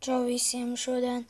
Čau visiem, šodien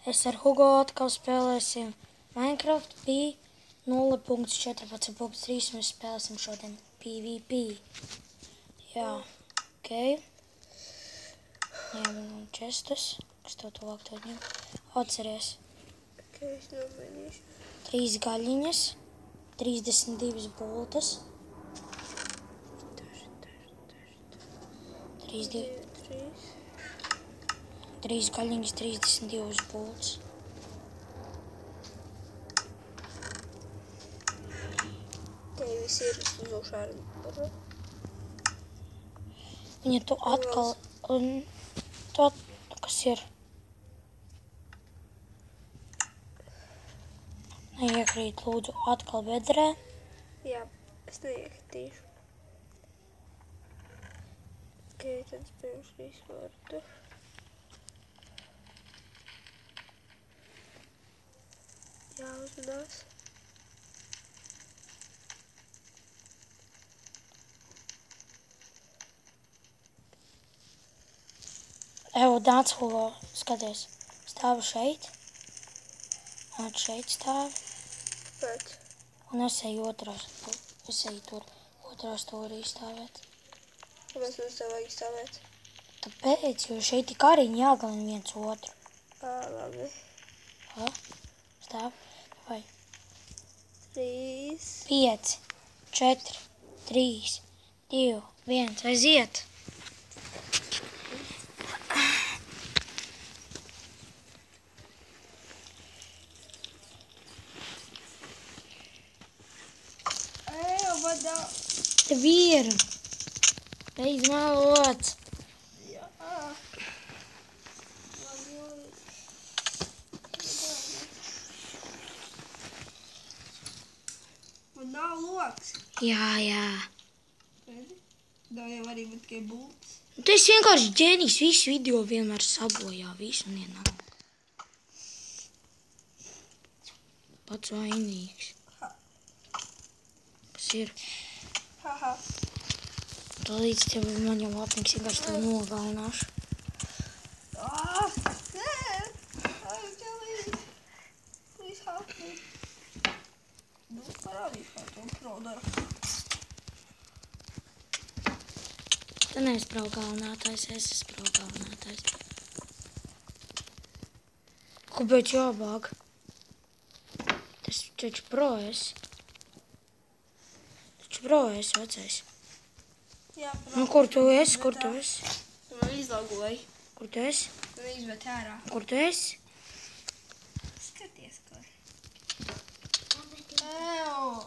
es ar Hugo atkal spēlēsim Minecraft P0.14.3 mēs spēlēsim šodien PvP. Jā, ok. Ņemam čestus, kas tev tuvāk to ņem. Atceries. Ok, es nomainīšu. 3 gaļiņas, 32 bultas. 3 gaļiņas, 32 bultas. Te viss ir uzuši ar... Viņa tu atkal... Kas ir? Neiekrīt, lūdzu, atkal bedrē. Jā, es neiekritīšu. Ok, tad es pirms visu vārdu. Jāuzmanās. Evo, nāc, Hugo, skaties. Stāvu šeit. Nāc šeit stāvi. Pēc. Un es eju otrās. Es eju tur. Otrā stūrī stāvēt. Kāpēc mums tev vajag stāvēt? Tāpēc, jo šeit tik arī jāgalina viens otru. Labi. Stāv. Vai? 3. 5, 4, 3, 2, 1. Aiziet. Vadā. Tev ir. Beidz melot. Jā. Man nav loks. Jā. Redzi? Tev jau arī būt tikai bultas. Tu esi vienkārši ģēnijs. Visu video vienmēr sabojā. Visu nenāk. Pats vainīgs. Kas ir? Haha. Tā līdz tev man jau apniks, vienkārši tev nogalināšu. Nē! Please help me. Nu, parādīšu, kā to pro dara. Tu neesi pro galinātājs, es esmu pro galinātājs. Kāpēc jābāk? Tas taču pro esi. Taču pro esi, vecais. Jā, pro. Nu, kur tu esi? Kur tu esi? Tu man izlogoji. Kur tu esi? Tu izmet ārā. Kur tu esi? Skaties, kur. Ew!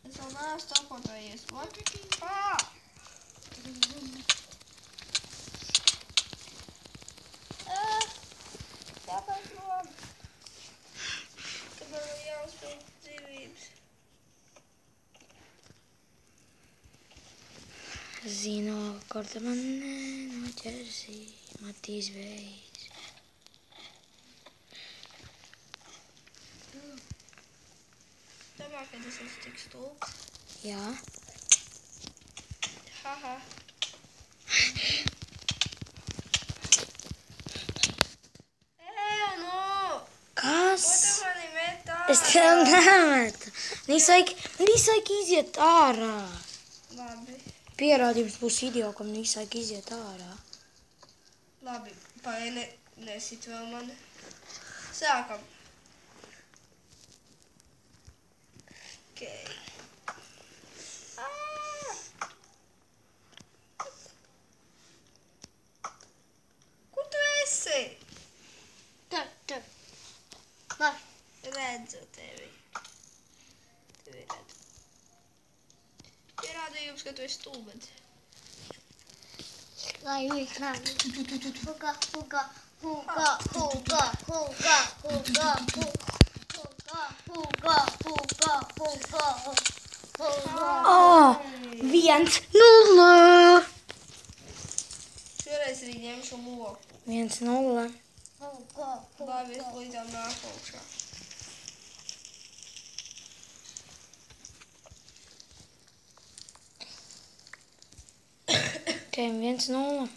Es vēl neesmu topotojies. What? Tāpēc man. Kad man ir jāuzpild dzīvības. Zinu, kur tu man nenoķersi, Matīs veids. Domā, ka tas esmu tik stulbs. Jā. Haha. Nu! Kas? Ko tu mani met ārā? Es tev nemetu. Visu laiku iziet ārā. Labi. Pierādījums būs video, kam visu laiku iziet ārā. Labi, nesit vēl mani. Sākam. Ok. Kur tu esi? Tur. Redzu tevi. Tevi redzu. Pierādījums, ka tu esi stulbens. Lai vislādi. Huga. Oh, 1-0. Šoreiz arī ņemšu loku. 1-0. Labi, es līdzām nāku augšā. Ok, 1-0.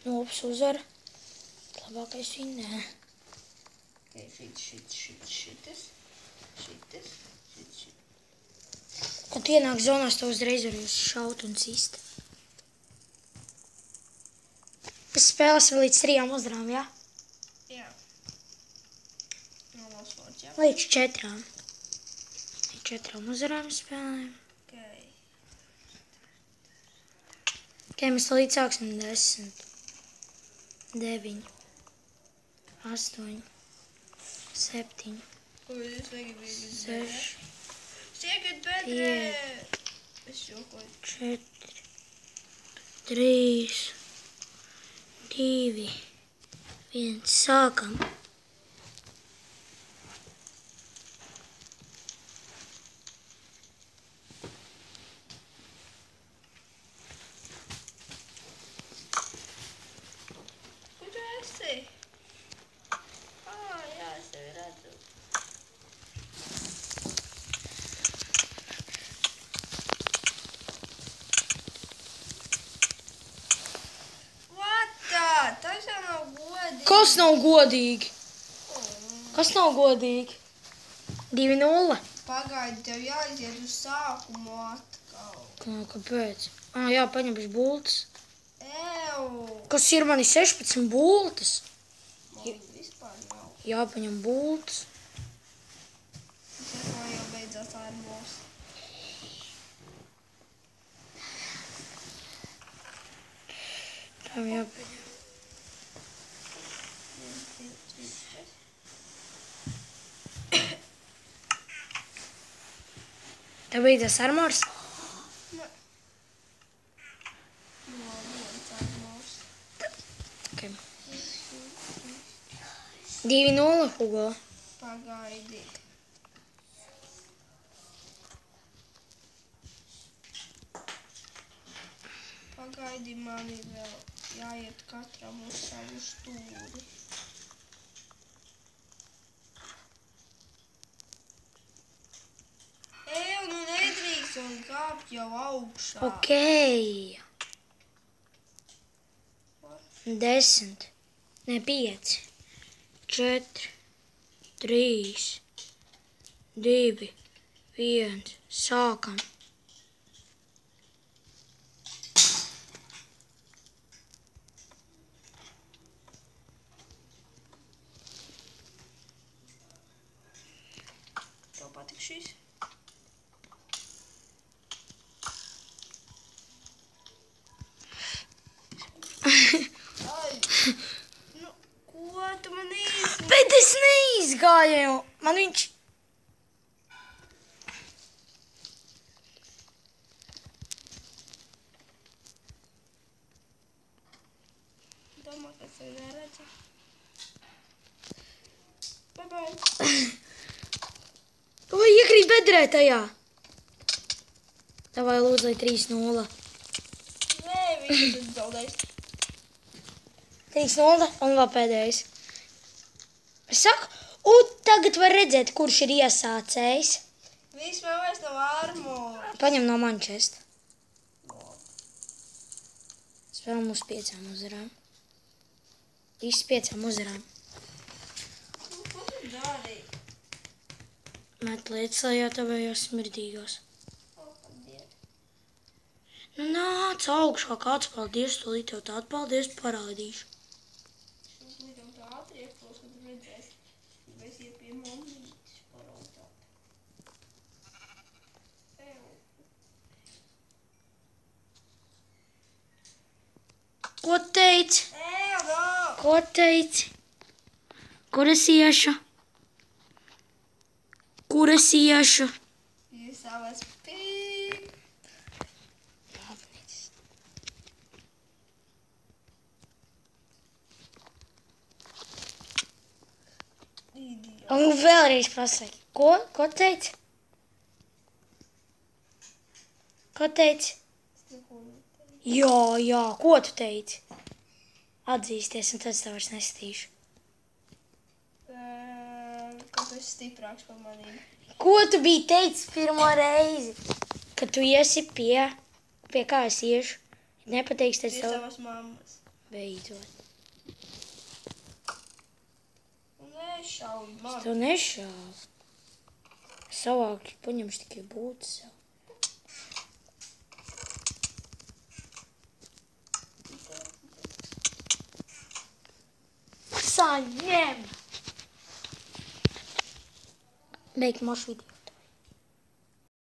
Nops uzvar. Labākais vinnē. Okay, šitas. Kad ienāk zonās, to uzreiz var jūs šaut un sist. Pēc spēles vēl līdz 3 uzvarām, jā? Jā. Nolasot, jā. Līdz 4. Līdz 4 uzvarām spēlēm. Okay. Okay, mēs līdz sāksim 10, 9, 8, 7, Ui, es negribu 6, Siegat bedrē! Es šokoju. 4, 3, 2, 1. Sākam. Kur tu esi? Jā, es tevi redzu. Tas jau nav godīgi. Kas nav godīgi? Kas nav godīgi? 2-0. Pagaidi, tev jāiziet uz sākumu atkal. Kāpēc? Jā, paņemšu bultas. Ew! Kas ir mani 16 bultas? Man vispār nav. Jāpaņem bultas. Es man jau beidzās armos. Tam jāpaņem. Tev beidzās armors? Ne. No, viens armos. Okay. 2-0, Hugo. Pagaidi. Pagaidi, man ir vēl jāiet katram uz savu stūri. Nu nedrīkst un kāpt jau augšā. Okay. 10, ne 5, 4, 3, 2, 1. Sākam. Tev patik šis? Ai, nu, ko tu man īsti? Bet es neizgāju. Man viņš... Domā, ka tev neredzi. Bye. Vai iekrīt bedrē tajā? Davai lūdzu, lai 3-0. Nē, viņš ir zaudējis. 3-0 un vēl pēdējais. Es saku, un tagad var redzēt, kurš ir iesācējs. Vispār vairs nav armora. Paņem no man čest. Spēlēm uz 5 uzvarām. Visi 5 uzvarām. Ko tu dari? Met lietas lejā tavējos smirdīgos. Nu nāc augšā, kāds paldies, tu līdz tev tādu paldies parādīšu. Es līdam tā atriektos, kad redzēs. Es iet pie mammītes paraudāt. Ko teici? No! Ko teici? Kur es iešu? Kur es iešu? Jūs savas pīk. Un vēlreiz pasaki. Ko teici? Ko teici? Jā, ko tu teici? Atzīsties, un tad es tev vairs nestīšu. Ka tu esi stiprāks par manīm. Ko tu biji teicis pirmo reizi? Kad tu iesi pie kā es iešu? Nepateiks, tad Pie tev savas mammas. beidzot. nešauj Es man. tev nešāvu. Savāk paņemšu tikai būtu sev. Saņem! Beigt mašu video.